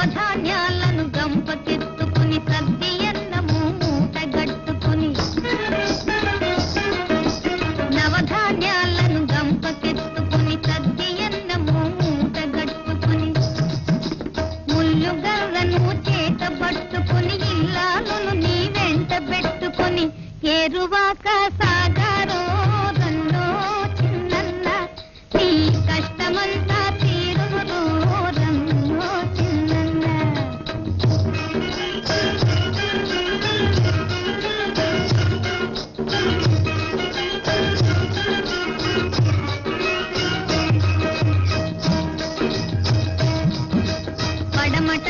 నవధాన్యాలను గంపకెత్తుకుని సద్ది అన్నము మూటగట్టుకుని నవధాన్యాలను గంపకెత్తుకుని సద్ది అన్నము మూటగట్టుకుని ముల్లు గర్రను చేత పట్టుకుని ఇల్లాలను నీ వెంట పెట్టుకుని ఏరువాక సాగారో రన్నో చిన్నన్న నీ కష్టమంతా తీరును రన్నో చిన్నన్న. పడమట